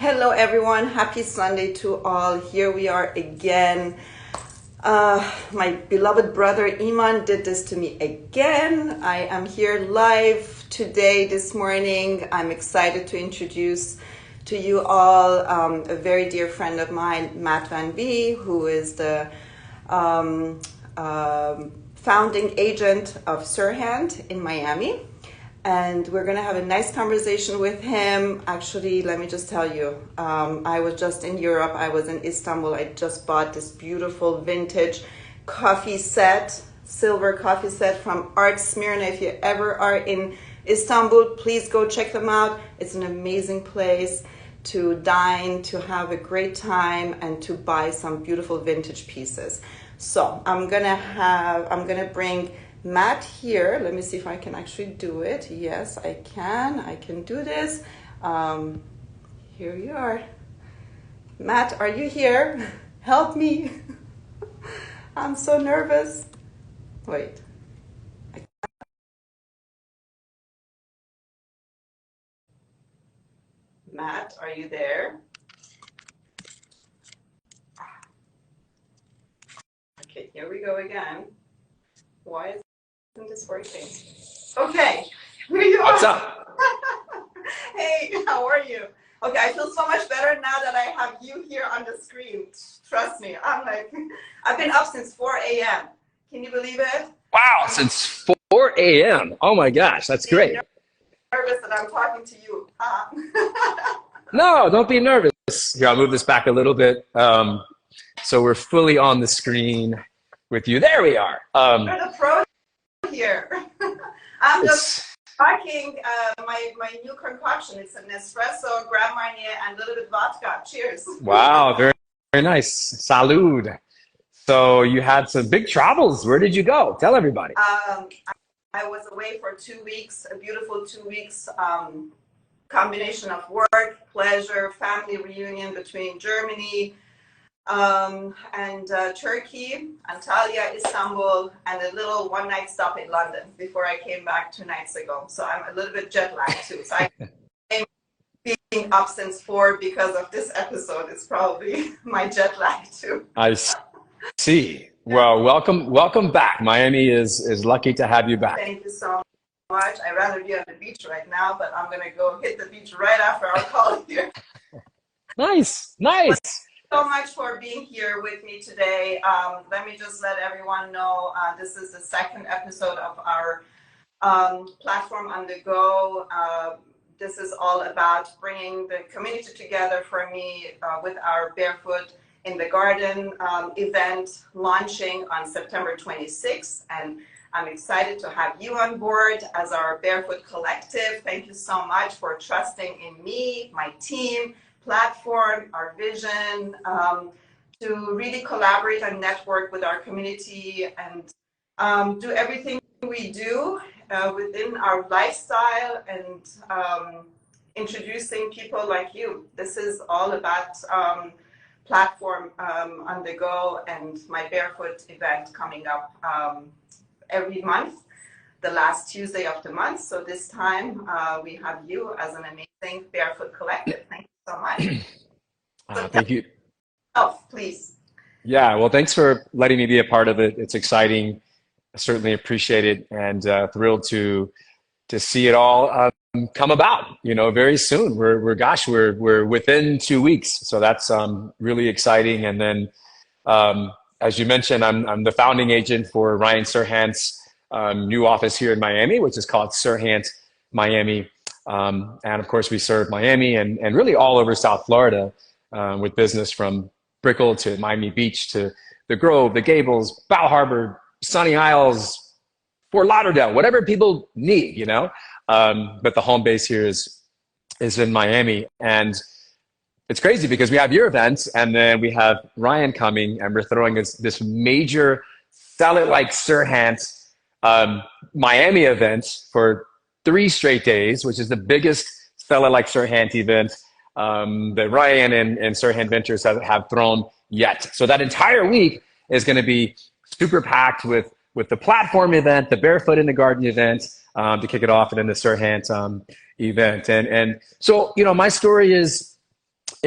Hello everyone, happy Sunday to all. Here we are again. My beloved brother Iman did this to me again. I am here live today, this morning. I'm excited to introduce to you all a very dear friend of mine, Matt Van Wie, who is the founding agent of Serhant in Miami. And we're going to have a nice conversation with him. Actually, let me just tell you, I was just in Europe. I was in Istanbul. I just bought this beautiful vintage coffee set, silver coffee set from Art Smyrna. If you ever are in Istanbul, please go check them out. It's an amazing place to dine, to have a great time, and to buy some beautiful vintage pieces. So I'm gonna bring Matt here. Let me see if I can actually do it. Yes, I can do this. Here you are. Matt, are you here? Help me. I'm so nervous. Wait. Matt, are you there? Okay, here we go again. Why isn't this working? Okay, here you are. What's up? Hey, how are you? Okay, I feel so much better now that I have you here on the screen. Trust me, I've been up since 4 a.m. Can you believe it? Wow, since 4 a.m. Oh my gosh, that's great. I'm nervous that I'm talking to you. No, don't be nervous. Here, I'll move this back a little bit. So we're fully on the screen with you. There we are. You're the pro here. I'm just talking my new concoction. It's an espresso, Grand Marnier, and a little bit vodka. Cheers. Wow, very, very nice. Salud. So you had some big travels. Where did you go? Tell everybody. I was away for 2 weeks, a beautiful 2 weeks, combination of work, pleasure, family reunion between Germany, and Turkey, Antalya, Istanbul, and a little one-night stop in London before I came back 2 nights ago. So I'm a little bit jet lagged too. So I came being up since 4 because of this episode. It's probably my jet lag too. I see. Well, welcome back. Miami is lucky to have you back. Thank you so much. I'd rather be on the beach right now, but I'm gonna go hit the beach right after our call here. Nice. So much for being here with me today. Let me just let everyone know this is the second episode of our platform on the go. This is all about bringing the community together for me with our Barefoot in the Garden event launching on September 26th. And I'm excited to have you on board as our Barefoot Collective. Thank you so much for trusting in me, my team, platform, our vision, to really collaborate and network with our community and do everything we do within our lifestyle and introducing people like you. This is all about platform on the go and my Barefoot event coming up every month, the last Tuesday of the month. So this time we have you as an amazing Barefoot Collective. Thank you so much. Thank you. Oh, please. Yeah, well, thanks for letting me be a part of it. It's exciting. I certainly appreciate it, and thrilled to see it all come about. Very soon. We're within 2 weeks, so that's really exciting. And then, as you mentioned, I'm the founding agent for Ryan Serhant's new office here in Miami, which is called Serhant Miami. And of course, we serve Miami and really all over South Florida with business from Brickell to Miami Beach to the Grove, the Gables, Bow Harbor, Sunny Isles, Fort Lauderdale, whatever people need, But the home base here is in Miami. And it's crazy because we have your events and then we have Ryan coming and we're throwing this major Sell It Like Serhant Miami event for 3 straight days, which is the biggest Sell It Like Serhant event that Ryan and Serhant Ventures have thrown yet. So that entire week is going to be super packed with the platform event, the Barefoot in the Garden event to kick it off, and then the Serhant event. And so, my story is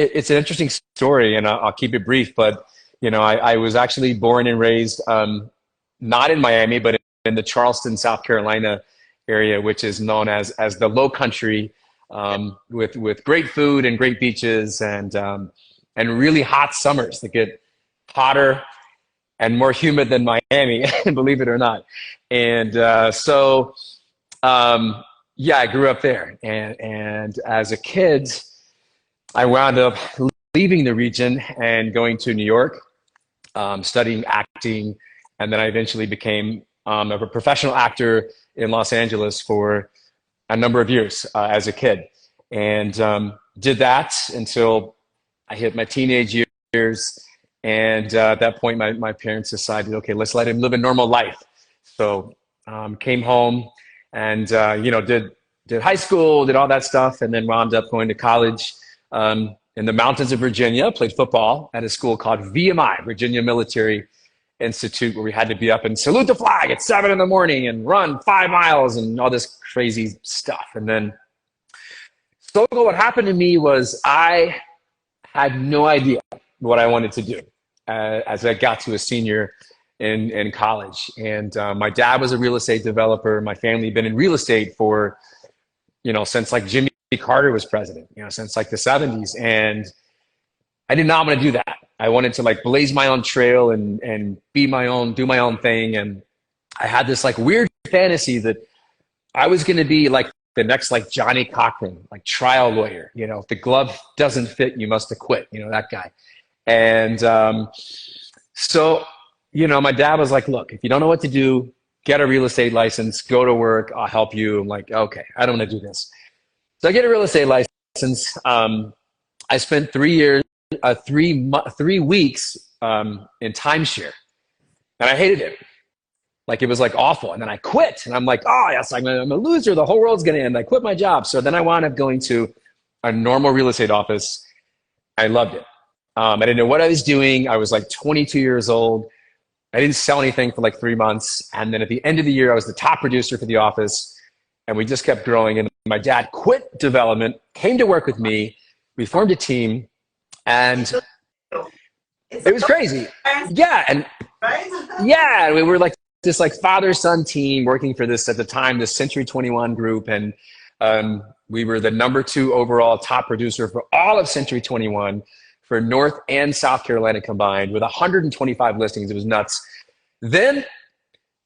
it's an interesting story, and I'll keep it brief. But I was actually born and raised not in Miami, but in the Charleston, South Carolina area, which is known as the Low Country, with great food and great beaches and really hot summers that get hotter and more humid than Miami, believe it or not. And yeah, I grew up there, and as a kid, I wound up leaving the region and going to New York, studying acting, and then I eventually became a professional actor in Los Angeles for a number of years as a kid, and did that until I hit my teenage years. And at that point, my parents decided, okay, let's let him live a normal life. So came home and did high school, did all that stuff, and then wound up going to college in the mountains of Virginia. Played football at a school called VMI, Virginia Military Institute, where we had to be up and salute the flag at 7 in the morning and run 5 miles and all this crazy stuff. And then, so what happened to me was I had no idea what I wanted to do as I got to a senior in college. And my dad was a real estate developer. My family had been in real estate for, since like Jimmy Carter was president, since like the 70s. And I did not want to do that. I wanted to like blaze my own trail and be my own, do my own thing. And I had this like weird fantasy that I was going to be like the next like Johnny Cochran, like trial lawyer. If the glove doesn't fit, you must acquit, that guy. And so, my dad was like, look, if you don't know what to do, get a real estate license, go to work, I'll help you. I'm like, okay, I don't want to do this. So I get a real estate license. I spent 3 years, 3 weeks in timeshare, and I hated it. Like, it was like awful. And then I quit, and I'm like, oh yes, I'm a loser. The whole world's going to end. I quit my job. So then I wound up going to a normal real estate office. I loved it. I didn't know what I was doing. I was like 22 years old. I didn't sell anything for like 3 months. And then at the end of the year, I was the top producer for the office, and we just kept growing. And my dad quit development, came to work with me. We formed a team, and it was crazy. Yeah. And yeah, we were like this like father-son team working for this, at the time, this Century 21 group. And we were the #2 overall top producer for all of Century 21 for North and South Carolina combined, with 125 listings. It was nuts. Then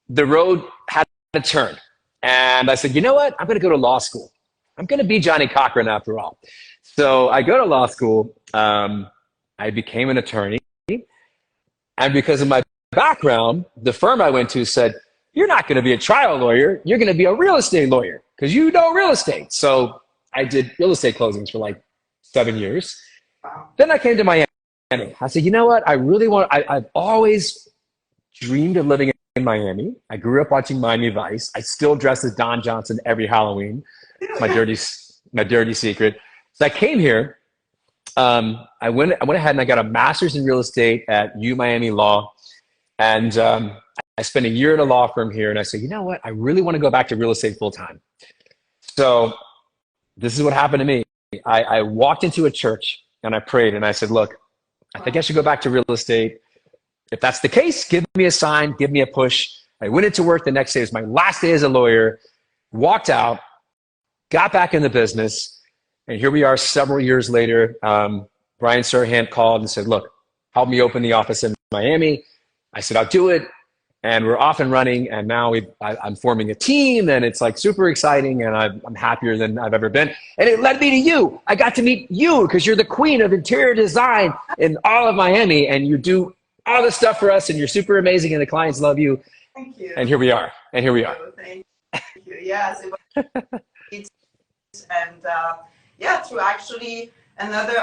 the road had a turn. And I said, you know what? I'm going to go to law school. I'm going to be Johnny Cochran after all. So I go to law school. I became an attorney. And because of my background, the firm I went to said, you're not going to be a trial lawyer. You're going to be a real estate lawyer because you know real estate. So I did real estate closings for like 7 years. Then I came to Miami. I said, you know what? I've always dreamed of living in Miami. I grew up watching Miami Vice. I still dress as Don Johnson every Halloween. It's my dirty secret. So I came here. I went ahead and I got a master's in real estate at U Miami Law. And I spent a year at a law firm here. And I said, you know what? I really want to go back to real estate full time. So this is what happened to me. I walked into a church and I prayed and I said, look, I think I should go back to real estate. If that's the case, give me a sign, give me a push. I went into work the next day. It was my last day as a lawyer, walked out, got back in the business. And here we are several years later. Brian Serhant called and said, look, help me open the office in Miami. I said, I'll do it. And we're off and running. And now I'm forming a team, and it's like super exciting. And I'm happier than I've ever been. And it led me to you. I got to meet you because you're the queen of interior design in all of Miami. And you do all this stuff for us, and you're super amazing, and the clients love you. Thank you. And here we are. Thank you. Yes, it was. And yeah, through actually another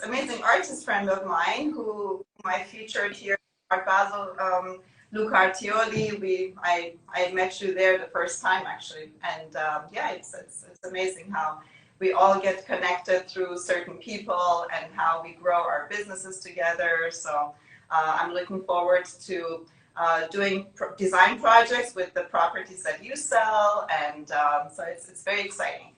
amazing artist friend of mine who I featured here, Art Basel, Luca Artioli. I met you there the first time actually, and yeah, it's amazing how we all get connected through certain people and how we grow our businesses together. So I'm looking forward to doing design projects with the properties that you sell, and so it's very exciting.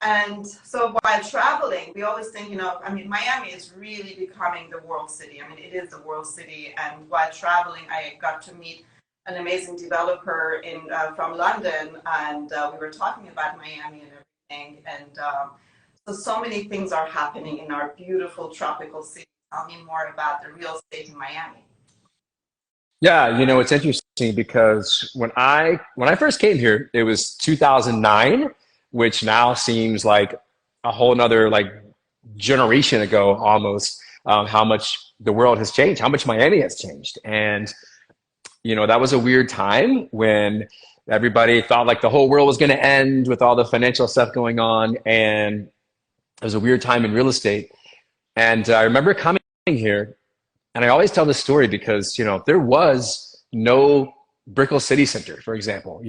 And so while traveling, we always think, I mean, Miami is really becoming the world city. I mean, it is the world city. And while traveling, I got to meet an amazing developer from London, and we were talking about Miami and everything. And so many things are happening in our beautiful tropical city. Tell me more about the real estate in Miami. Yeah, it's interesting because when I first came here, it was 2009, which now seems like a whole nother like generation ago almost. How much the world has changed, how much Miami has changed, and that was a weird time when everybody thought like the whole world was going to end with all the financial stuff going on, and it was a weird time in real estate. And I remember coming here. And I always tell this story because, there was no Brickell City Center, for example.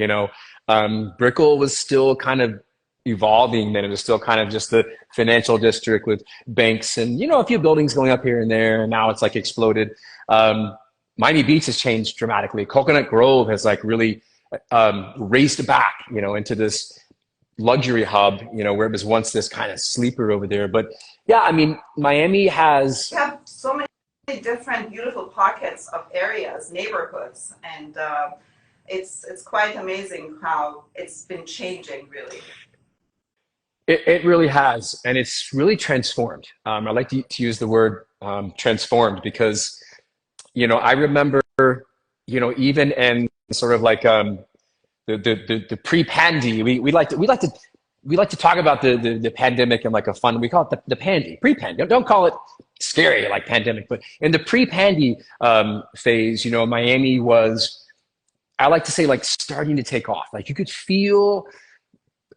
Brickell was still kind of evolving then. It was still kind of just the financial district with banks and, a few buildings going up here and there. And now it's like exploded. Miami Beach has changed dramatically. Coconut Grove has like really raced back, into this luxury hub, where it was once this kind of sleeper over there. But yeah, I mean, Miami has... We have so many different beautiful pockets of areas, neighborhoods, and it's quite amazing how it's been changing, really. It really has, and it's really transformed. I like to use the word transformed because, I remember, even in sort of like the pre-pandy, we like to talk about the pandemic in like a fun, we call it the pandy, pre-pandy. Don't call it scary like pandemic, but in the pre-pandy phase, Miami was, I like to say, like starting to take off. Like you could feel,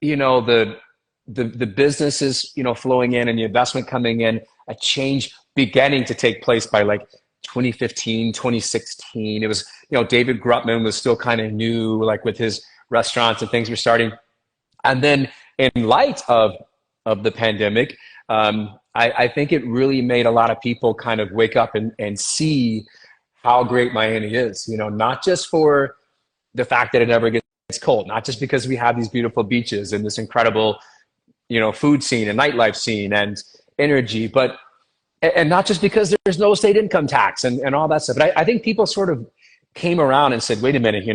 the businesses, flowing in and the investment coming in, a change beginning to take place by like 2015, 2016. It was, David Grutman was still kind of new, like with his restaurants and things were starting. And then in light of the pandemic, I think it really made a lot of people kind of wake up and see how great Miami is, not just for the fact that it never gets cold, not just because we have these beautiful beaches and this incredible, food scene and nightlife scene and energy, but, and not just because there's no state income tax and all that stuff. But I think people sort of came around and said, wait a minute,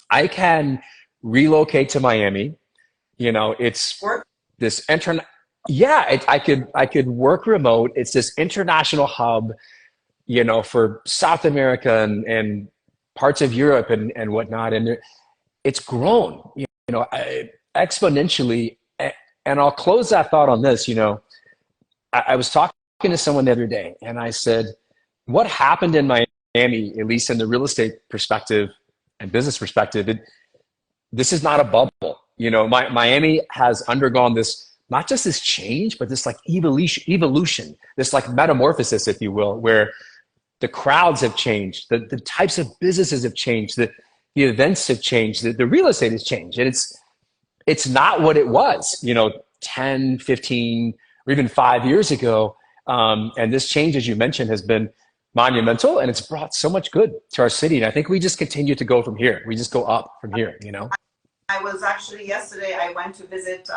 I can relocate to Miami. It's this I could work remote. It's this international hub, for South America and parts of Europe and whatnot. And it's grown, exponentially. And I'll close that thought on this. I was talking to someone the other day and I said, what happened in Miami, at least in the real estate perspective and business perspective, this is not a bubble. Miami has undergone this, not just this change, but this like evolution, this like metamorphosis, if you will, where the crowds have changed, the types of businesses have changed, the events have changed, the real estate has changed. And it's not what it was, 10, 15, or even 5 years ago. And this change, as you mentioned, has been monumental, and it's brought so much good to our city. And I think we just continue to go from here. We just go up from here, I was actually yesterday, I went to visit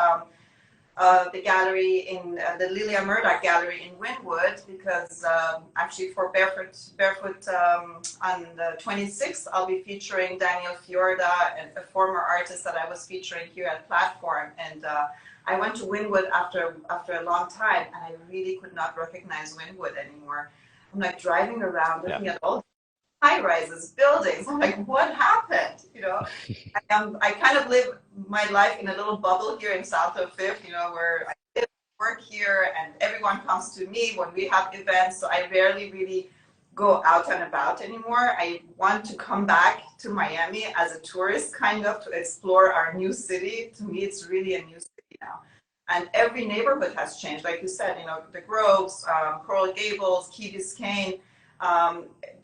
the gallery in the Lilia Murdoch Gallery in Wynwood because actually for Barefoot on the 26th, I'll be featuring Daniel Fiorda, and a former artist that I was featuring here at Platform. And I went to Wynwood after a long time, and I really could not recognize Wynwood anymore. I'm like driving around looking at all high-rises, buildings. I'm like, what happened? I kind of live my life in a little bubble here in South of Fifth, where I live, work here, and everyone comes to me when we have events. So I rarely really go out and about anymore. I want to come back to Miami as a tourist, kind of, to explore our new city. To me, it's really a new city now. And every neighborhood has changed. Like you said, the Groves, Coral Gables, Key Biscayne,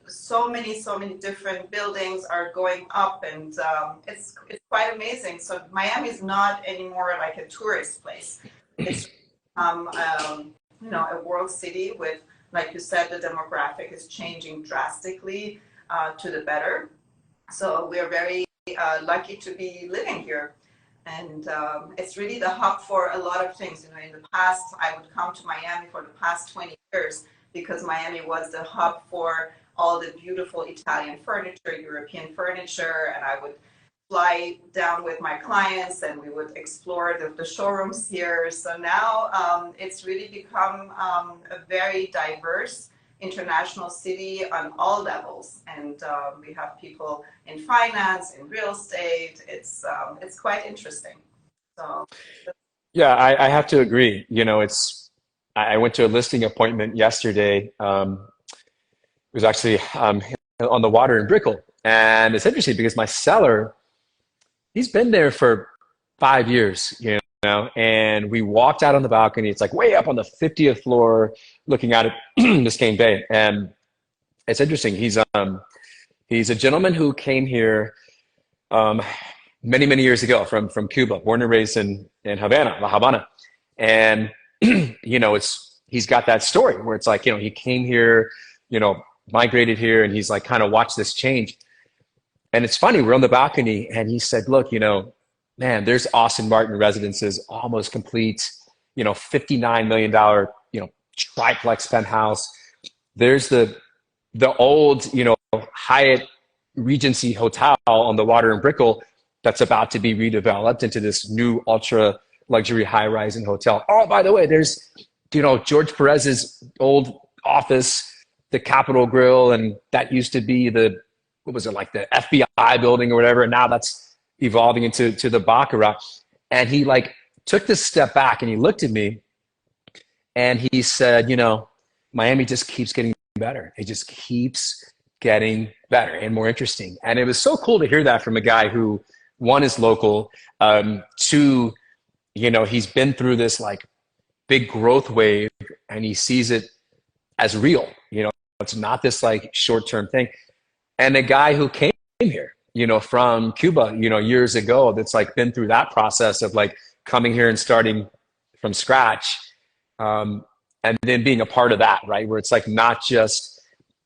so many different buildings are going up, and it's quite amazing. So Miami is not anymore like a tourist place. It's a world city with, like you said, the demographic is changing drastically to the better. So we're very lucky to be living here. And it's really the hub for a lot of things. You know, in the past, I would come to Miami for the past 20 years because Miami was the hub for all the beautiful Italian furniture, European furniture, and I would fly down with my clients and we would explore the showrooms here. So now it's really become a very diverse international city on all levels, and we have people in finance, in real estate. It's quite interesting. So Yeah, I have to agree. You know, I went to a listing appointment yesterday. It was actually on the water in Brickell. And it's interesting because my seller, he's been there for 5 years, you know, and we walked out on the balcony. It's like way up on the 50th floor looking out at Biscayne Bay. And it's interesting. He's a gentleman who came here many, many years ago from Cuba, born and raised in Havana, La Habana. And, you know, he's got that story where it's like, you know, he came here, you know, migrated here, and he's like kind of watched this change. And it's funny, we're on the balcony and he said, look, you know, man, there's Austin Martin Residences, almost complete, you know, $59 million, you know, triplex penthouse. There's the old, you know, Hyatt Regency Hotel on the water in Brickell that's about to be redeveloped into this new ultra luxury high-rise hotel. Oh, by the way, there's, you know, George Perez's old office, the Capitol Grill, and that used to be what was it, like the FBI building or whatever, and now that's evolving into the Baccarat. And he like took this step back and he looked at me and he said, you know, Miami just keeps getting better. It just keeps getting better and more interesting. And it was so cool to hear that from a guy who, one, is local, two, you know, he's been through this like big growth wave and he sees it as real. You know, it's not this like short-term thing. And a guy who came here, you know, from Cuba, you know, years ago, that's like been through that process of like coming here and starting from scratch, and then being a part of that, right? Where it's like not just,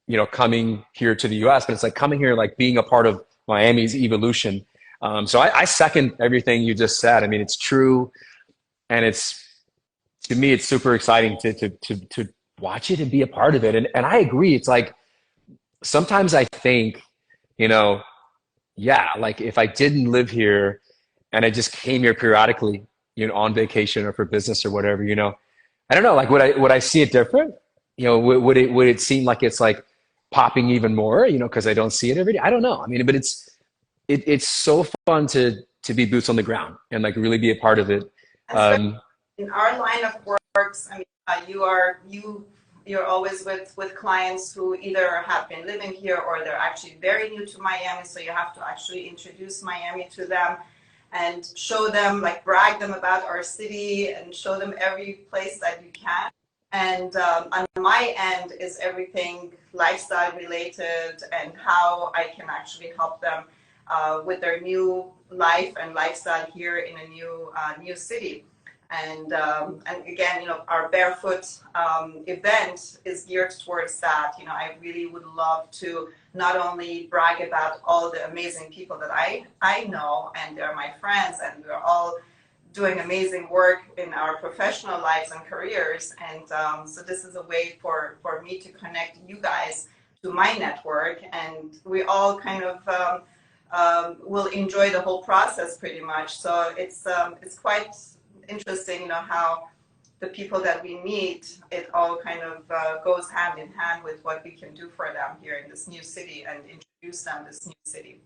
you know, coming here to the US, but it's like coming here, like being a part of Miami's evolution. So I second everything you just said. I mean, it's true. And to me, it's super exciting to watch it and be a part of it. And I agree. It's like, sometimes I think, you know, yeah, like if I didn't live here and I just came here periodically, you know, on vacation or for business or whatever, you know, I don't know, like would I see it different? You know, would it seem like it's like popping even more, you know, because I don't see it every day? I don't know. I mean, but it's so fun to be boots on the ground and like really be a part of it. In our line of works, I mean, you're always with clients who either have been living here or they're actually very new to Miami. So you have to actually introduce Miami to them and show them, like brag them about our city and show them every place that you can. And on my end is everything lifestyle related and how I can actually help them with their new life and lifestyle here in a new city. And again, you know, our Barefoot event is geared towards that. You know, I really would love to not only brag about all the amazing people that I know, and they're my friends, and we're all doing amazing work in our professional lives and careers. And so this is a way for me to connect you guys to my network, and we all kind of will enjoy the whole process pretty much. So it's quite interesting, you know, how the people that we meet, it all kind of goes hand in hand with what we can do for them here in this new city and introduce them this new city.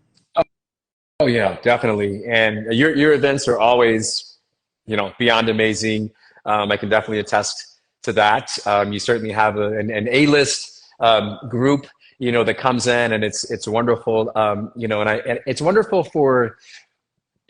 Oh yeah, definitely. And your events are always, you know, beyond amazing. I can definitely attest to that. You certainly have an A-list group, you know, that comes in, and it's wonderful. You know, and it's wonderful for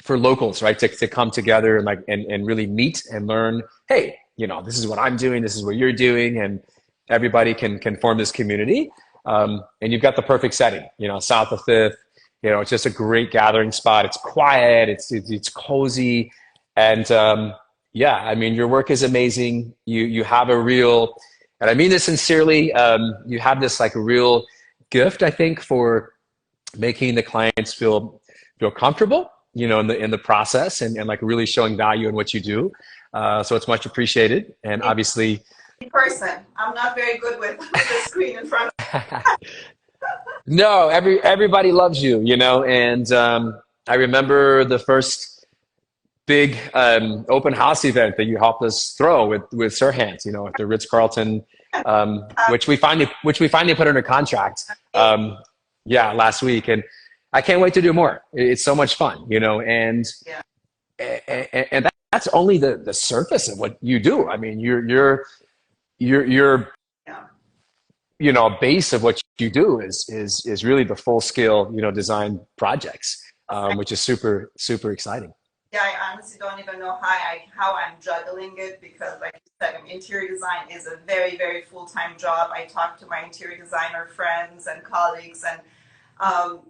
locals, right, to come together and like and really meet and learn. Hey, you know, this is what I'm doing, this is what you're doing, and everybody can form this community. And you've got the perfect setting, you know, south of Fifth. You know, it's just a great gathering spot. It's quiet, it's cozy, and yeah, I mean, your work is amazing. You have a real, and I mean this sincerely, you have this like real gift, I think, for making the clients feel comfortable you know, in the process, and like really showing value in what you do. So it's much appreciated. And obviously, In person, I'm not very good with the screen in front of no, everybody loves you, you know. And I remember the first big open house event that you helped us throw with Sirhan, you know, at the Ritz Carlton, which we finally put under contract. Yeah, last week, and I can't wait to do more. It's so much fun, you know, and yeah. that's only the surface of what you do. I mean, you're Yeah. you know, a base of what you do is really the full scale, you know, design projects, which is super exciting. Yeah, I honestly don't even know how I'm juggling it because, like you said, interior design is a very, very full-time job. I talk to my interior designer friends and colleagues, and um,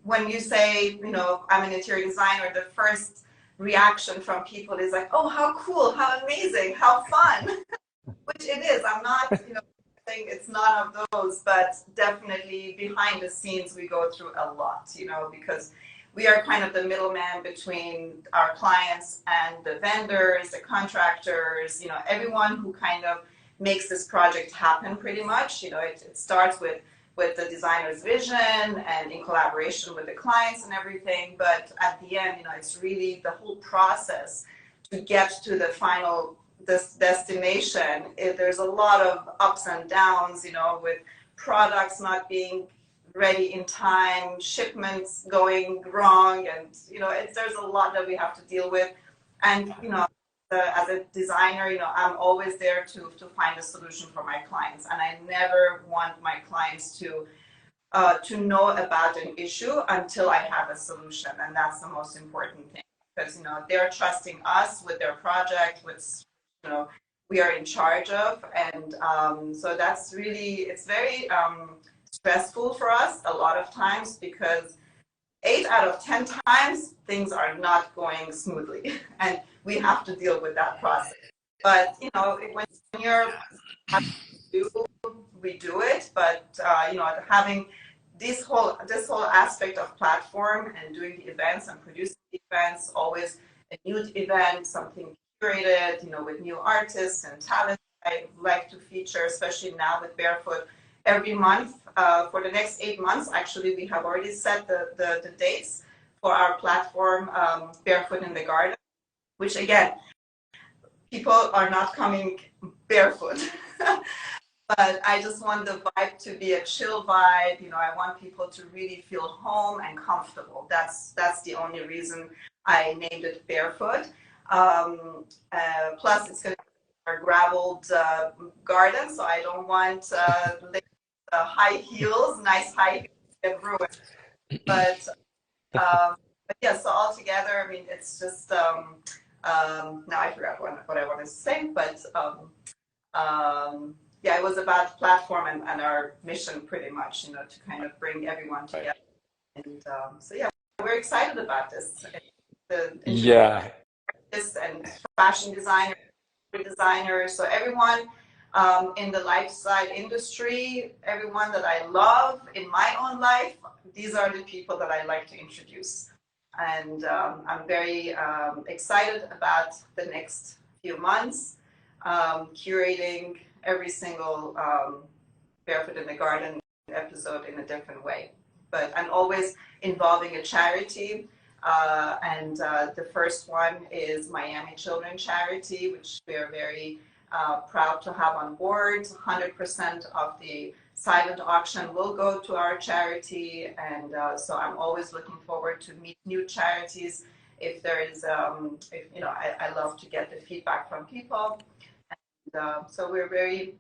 when you say, you know, I'm an interior designer, the first reaction from people is like, "Oh, how cool! How amazing! How fun!" Which it is. I'm not, you know, saying it's none of those, but definitely behind the scenes we go through a lot, you know, because we are kind of the middleman between our clients and the vendors, the contractors, you know, everyone who kind of makes this project happen pretty much. You know, it starts with the designer's vision and in collaboration with the clients and everything. But at the end, you know, it's really the whole process to get to the final this destination. There's a lot of ups and downs, you know, with products not being ready in time, shipments going wrong, and you know, there's a lot that we have to deal with. And you know, as a designer, you know, I'm always there to find a solution for my clients, and I never want my clients to know about an issue until I have a solution, and that's the most important thing, because you know, they're trusting us with their project, with, you know, we are in charge of, and so that's really, it's very stressful for us a lot of times, because 8 out of 10 times things are not going smoothly and we have to deal with that process. But you know, when you're we do it, but you know, having this whole aspect of platform and doing the events and producing the events, always a new event, something curated, you know, with new artists and talent I like to feature, especially now with Barefoot. Every month, for the next 8 months, actually, we have already set the dates for our platform, Barefoot in the Garden, which again, people are not coming barefoot. But I just want the vibe to be a chill vibe. You know, I want people to really feel home and comfortable. That's the only reason I named it Barefoot. Plus, it's going to be a graveled garden, so I don't want high heels, nice high heels get ruined. But yeah, so altogether, I mean, it's just now I forgot what I wanted to say, but yeah, it was about platform and our mission, pretty much, you know, to kind of bring everyone together. And so yeah, we're excited about this. Yeah. And fashion designers, so everyone in the lifestyle industry, everyone that I love in my own life, these are the people that I like to introduce. And I'm very excited about the next few months, curating every single Barefoot in the Garden episode in a different way. But I'm always involving a charity. And the first one is Miami Children Charity, which we are very proud to have on board. 100% of the silent auction will go to our charity. And so I'm always looking forward to meet new charities. If there is, if, you know, I love to get the feedback from people. And so we're very,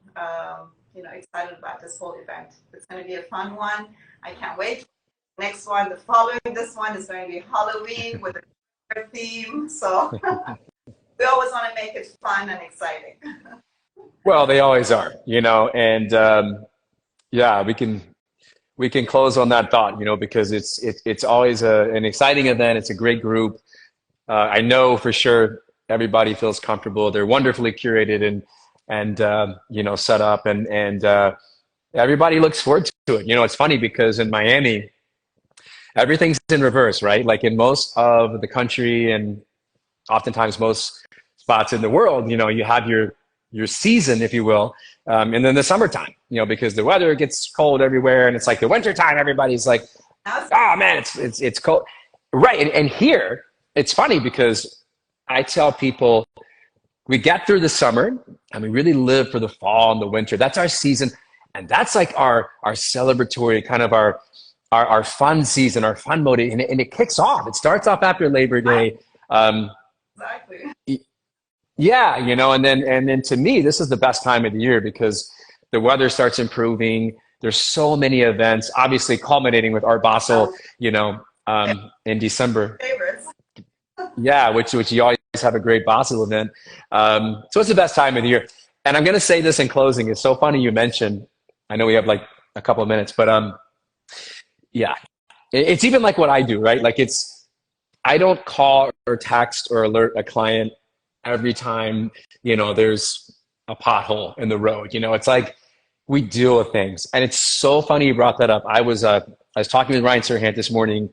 you know, excited about this whole event. It's going to be a fun one. I can't wait. Next one, the following this one is going to be Halloween with a theme. So we always want to make it fun and exciting. Well, they always are, you know, and yeah, we can close on that thought, you know, because it's always an exciting event. It's a great group. I know for sure everybody feels comfortable. They're wonderfully curated and you know, set up, and everybody looks forward to it. You know, it's funny because in Miami, everything's in reverse, right? Like in most of the country and oftentimes most spots in the world, you know, you have your season, if you will, and then the summertime, you know, because the weather gets cold everywhere, and it's like the wintertime, everybody's like, oh man, it's cold, right? And here, it's funny because I tell people we get through the summer and we really live for the fall and the winter. That's our season, and that's like our celebratory kind of our fun season, our fun mode, and it kicks off. It starts off after Labor Day. Exactly. Yeah, you know, and then to me, this is the best time of the year because the weather starts improving. There's so many events, obviously culminating with Art Basel, you know, in December. Favorites. Yeah, which you always have a great Basel event. So it's the best time of the year. And I'm going to say this in closing. It's so funny you mentioned, I know we have like a couple of minutes, but yeah, it's even like what I do, right? Like I don't call or text or alert a client every time, you know, there's a pothole in the road. You know, it's like we deal with things. And it's so funny you brought that up. I was talking with Ryan Serhant this morning,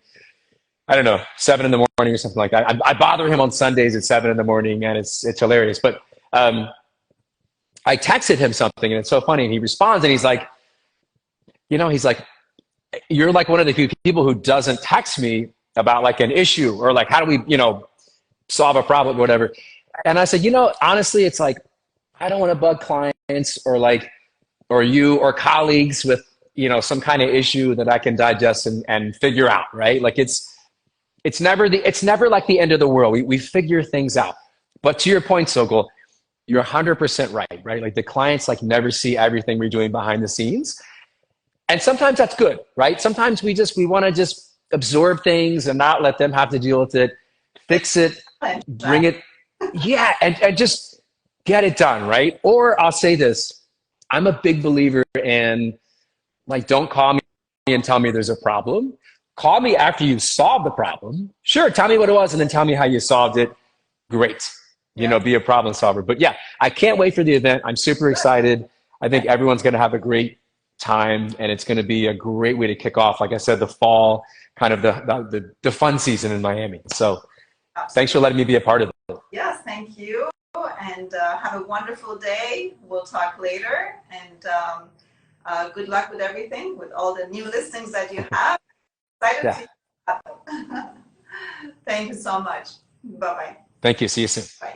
I don't know, 7 in the morning or something like that. I bother him on Sundays at 7 in the morning, and it's hilarious. But I texted him something, and it's so funny. And he responds, and he's like, you know, he's like, you're like one of the few people who doesn't text me about like an issue or like, how do we, you know, solve a problem, whatever. And I said, you know, honestly, it's like, I don't want to bug clients or like, or you or colleagues with, you know, some kind of issue that I can digest and figure out, right? Like it's never like the end of the world. We figure things out. But to your point, Sokol, you're 100% right? Like the clients like never see everything we're doing behind the scenes. And sometimes that's good, right? Sometimes we want to just absorb things and not let them have to deal with it, fix it, bring it, yeah, and just get it done, right? Or I'll say this, I'm a big believer in like, don't call me and tell me there's a problem. Call me after you've solved the problem. Sure, tell me what it was and then tell me how you solved it. Great. You know, be a problem solver. But yeah, I can't wait for the event. I'm super excited. I think everyone's going to have a great time, and it's going to be a great way to kick off, like I said, the fall, kind of the fun season in Miami. So thanks for letting me be a part of it. Yes, thank you. And have a wonderful day. We'll talk later. And good luck with everything, with all the new listings that you have. Excited to see you. Thank you so much. Bye-bye. Thank you. See you soon. Bye.